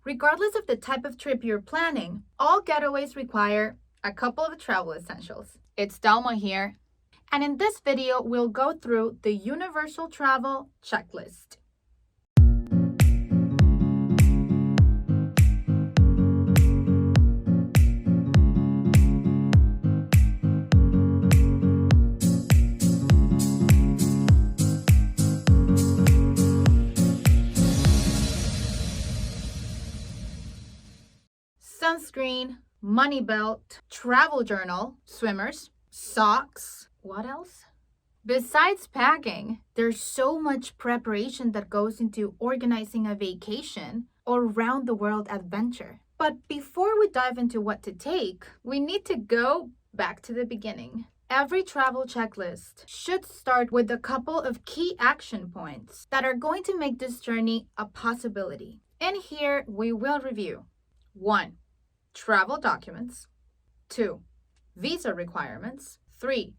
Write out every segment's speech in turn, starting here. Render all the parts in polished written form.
Regardless of the type of trip you're planning, all getaways require a couple of travel essentials. It's Dalma here, and in this video, we'll go through the Universal Travel Checklist. Sunscreen, money belt, travel journal, swimmers, socks. What else? Besides packing, there's so much preparation that goes into organizing a vacation or round the world adventure. But before we dive into what to take, we need to go back to the beginning. Every travel checklist should start with a couple of key action points that are going to make this journey a possibility. And here we will review 1. Travel documents. 2. Visa requirements. 3.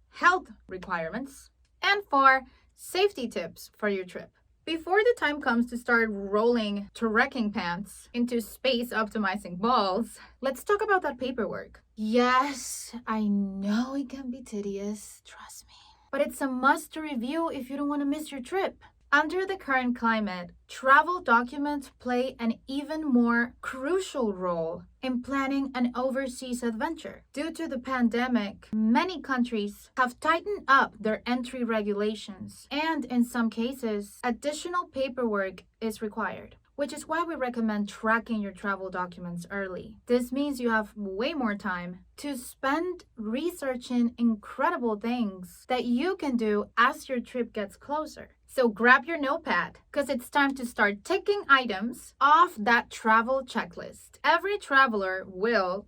Health requirements. And 4. Safety tips for your trip. Before the time comes to start rolling trekking pants into space optimizing balls, let's talk about that paperwork. Yes, I know it can be tedious, trust me. But it's a must to review if you don't want to miss your trip. Under the current climate, travel documents play an even more crucial role in planning an overseas adventure. Due to the pandemic, many countries have tightened up their entry regulations, and in some cases, additional paperwork is required, which is why we recommend tracking your travel documents early. This means you have way more time to spend researching incredible things that you can do as your trip gets closer. So grab your notepad, because it's time to start ticking items off that travel checklist. Every traveler will,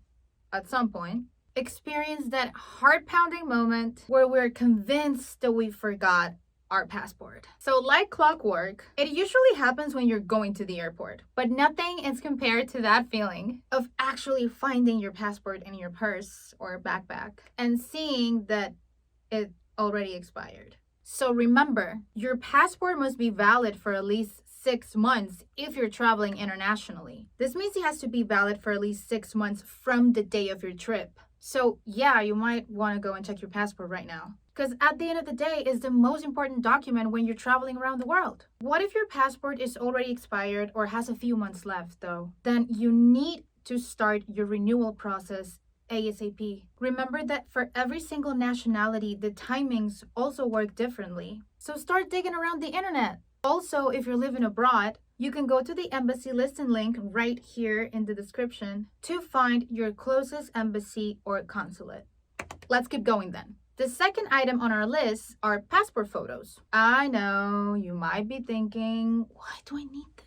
at some point, experience that heart-pounding moment where we're convinced that we forgot our passport. So like clockwork, it usually happens when you're going to the airport, but nothing is compared to that feeling of actually finding your passport in your purse or backpack and seeing that it already expired. So remember, your passport must be valid for at least 6 months if you're traveling internationally. This means it has to be valid for at least 6 months from the day of your trip. So yeah, you might want to go and check your passport right now, because at the end of the day, it's the most important document when you're traveling around the world. What if your passport is already expired or has a few months left though? Then you need to start your renewal process ASAP. Remember that for every single nationality, the timings also work differently. So start digging around the internet. Also, if you're living abroad, you can go to the embassy listing link right here in the description to find your closest embassy or consulate. Let's keep going then. The second item on our list are passport photos. I know you might be thinking, why do I need this?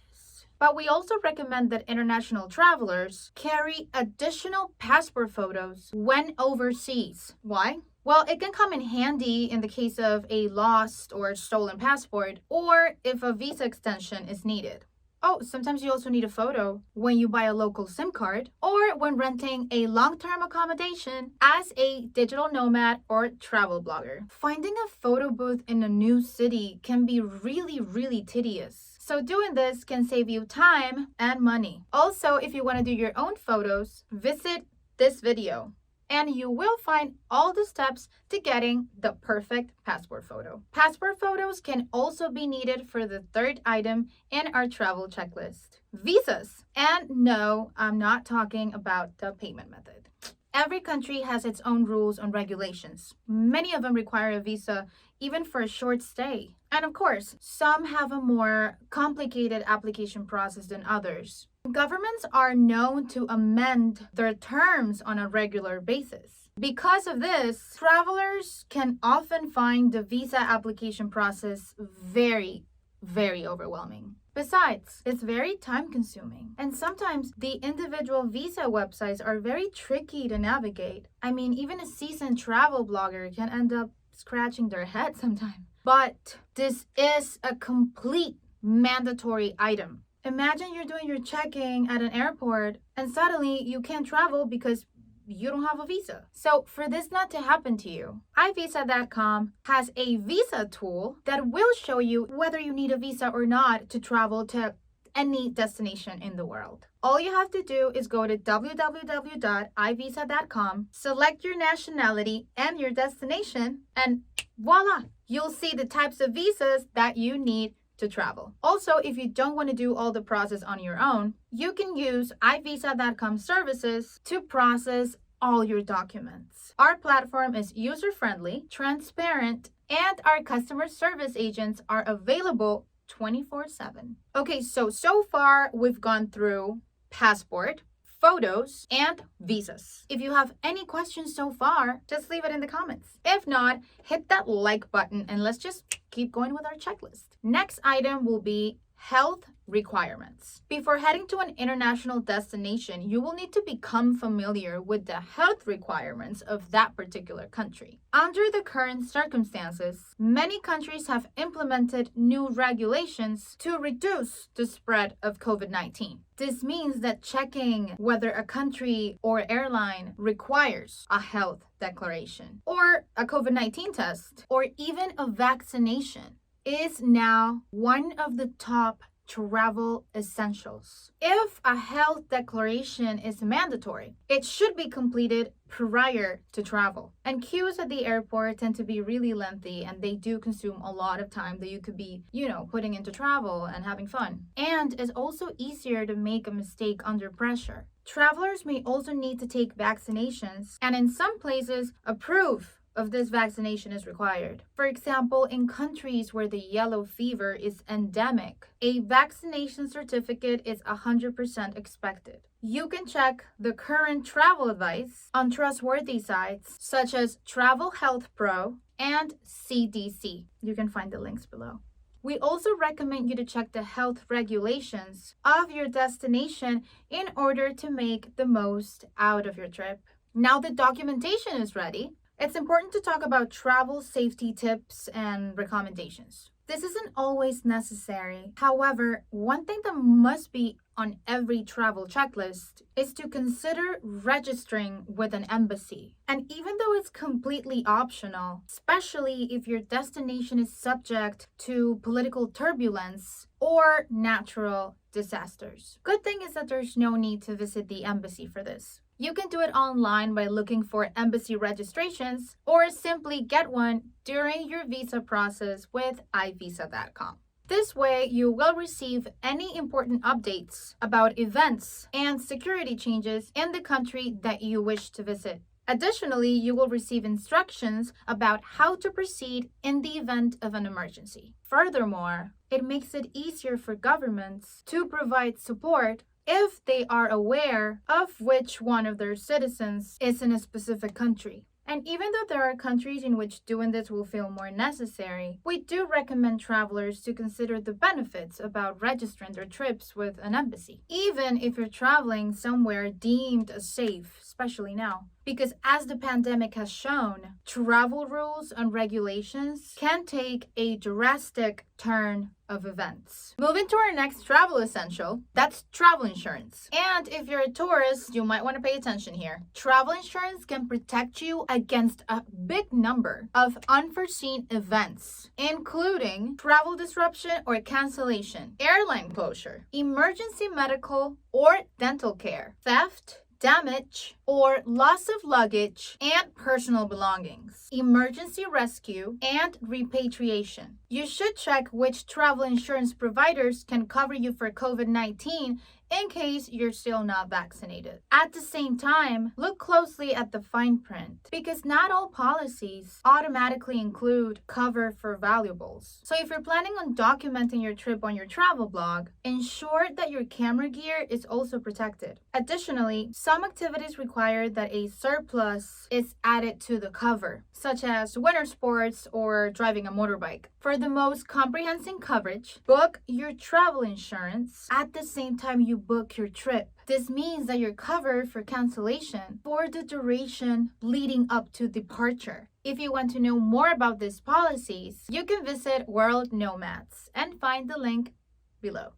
But we also recommend that international travelers carry additional passport photos when overseas. Why? Well, it can come in handy in the case of a lost or stolen passport, or if a visa extension is needed. Oh, sometimes you also need a photo when you buy a local SIM card or when renting a long-term accommodation as a digital nomad or travel blogger. Finding a photo booth in a new city can be really tedious. So doing this can save you time and money. Also, if you want to do your own photos, visit this video, and you will find all the steps to getting the perfect passport photo. Passport photos can also be needed for the third item in our travel checklist, visas. And no, I'm not talking about the payment method. Every country has its own rules and regulations. Many of them require a visa even for a short stay. And of course, some have a more complicated application process than others. Governments are known to amend their terms on a regular basis. Because of this, travelers can often find the visa application process very overwhelming. Besides, it's very time-consuming, and sometimes the individual visa websites are very tricky to navigate. I mean, even a seasoned travel blogger can end up scratching their head sometimes. But this is a complete mandatory item. Imagine you're doing your check-in at an airport and suddenly you can't travel because you don't have a visa. So for this not to happen to you, iVisa.com has a visa tool that will show you whether you need a visa or not to travel to any destination in the world. All you have to do is go to www.ivisa.com, select your nationality and your destination, and voila! You'll see the types of visas that you need to travel. Also, if you don't want to do all the process on your own, you can use iVisa.com services to process all your documents. Our platform is user-friendly, transparent, and our customer service agents are available 24/7. Okay, so far we've gone through passport, photos, and visas. If you have any questions so far, just leave it in the comments. If not, hit that like button and let's just keep going with our checklist. Next item will be health requirements. Before heading to an international destination, you will need to become familiar with the health requirements of that particular country. Under the current circumstances, many countries have implemented new regulations to reduce the spread of COVID-19. This means that checking whether a country or airline requires a health declaration or a COVID-19 test or even a vaccination is now one of the top travel essentials. If a health declaration is mandatory, it should be completed prior to travel. And queues at the airport tend to be really lengthy and they do consume a lot of time that you could be, putting into travel and having fun. And it's also easier to make a mistake under pressure. Travelers may also need to take vaccinations, and in some places, a proof of this vaccination is required. For example, in countries where the yellow fever is endemic, a vaccination certificate is 100% expected. You can check the current travel advice on trustworthy sites such as Travel Health Pro and CDC. You can find the links below. We also recommend you to check the health regulations of your destination in order to make the most out of your trip. Now the documentation is ready, it's important to talk about travel safety tips and recommendations. This isn't always necessary. However, one thing that must be on every travel checklist is to consider registering with an embassy. And even though it's completely optional, especially if your destination is subject to political turbulence or natural disasters. Good thing is that there's no need to visit the embassy for this. You can do it online by looking for embassy registrations or simply get one during your visa process with iVisa.com. This way, you will receive any important updates about events and security changes in the country that you wish to visit. Additionally, you will receive instructions about how to proceed in the event of an emergency. Furthermore, it makes it easier for governments to provide support if they are aware of which one of their citizens is in a specific country. And even though there are countries in which doing this will feel more necessary, we do recommend travelers to consider the benefits about registering their trips with an embassy, even if you're traveling somewhere deemed as safe, especially now. Because as the pandemic has shown, travel rules and regulations can take a drastic turn of events. Moving to our next travel essential, that's travel insurance. And if you're a tourist, you might want to pay attention here. Travel insurance can protect you against a big number of unforeseen events, including travel disruption or cancellation, airline closure, emergency medical or dental care, theft, damage, or loss of luggage and personal belongings, emergency rescue, and repatriation. You should check which travel insurance providers can cover you for COVID-19 in case you're still not vaccinated. At the same time, look closely at the fine print because not all policies automatically include cover for valuables. So if you're planning on documenting your trip on your travel blog, ensure that your camera gear is also protected. Additionally, some activities require that a surplus is added to the cover, such as winter sports or driving a motorbike. For the most comprehensive coverage, book your travel insurance at the same time you book your trip. This means that you're covered for cancellation for the duration leading up to departure. If you want to know more about these policies, you can visit World Nomads and find the link below.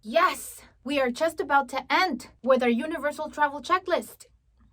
Yes, we are just about to end with our universal travel checklist.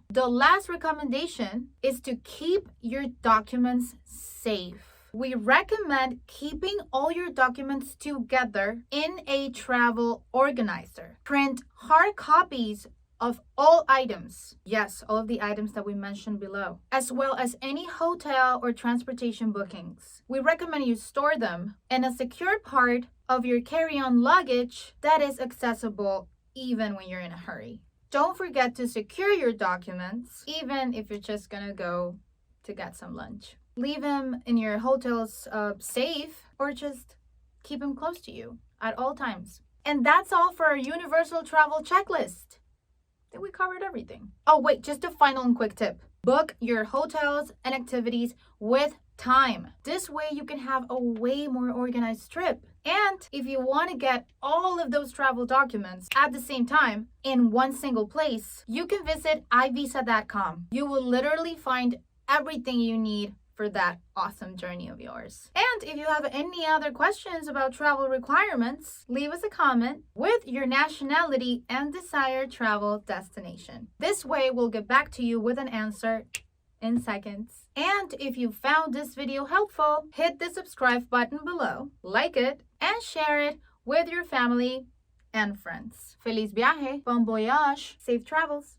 The last recommendation is to keep your documents safe. we recommend keeping all your documents together in a travel organizer. Print hard copies of all items. Yes, all of the items that we mentioned below, as well as any hotel or transportation bookings. We recommend you store them in a secure part of your carry-on luggage that is accessible even when you're in a hurry. Don't forget to secure your documents, even if you're just gonna go to get some lunch. Leave them in your hotel's safe, or just keep them close to you at all times. And that's all for our universal travel checklist. I think we covered everything. Oh wait, just a final and quick tip. Book your hotels and activities with time. This way you can have a way more organized trip. And if you want to get all of those travel documents at the same time in one single place, you can visit iVisa.com. You will literally find everything you need for that awesome journey of yours. And if you have any other questions about travel requirements, leave us a comment with your nationality and desired travel destination. This way, we'll get back to you with an answer in seconds. And if you found this video helpful, hit the subscribe button below, like it, and share it with your family and friends. Feliz viaje, bon voyage, safe travels.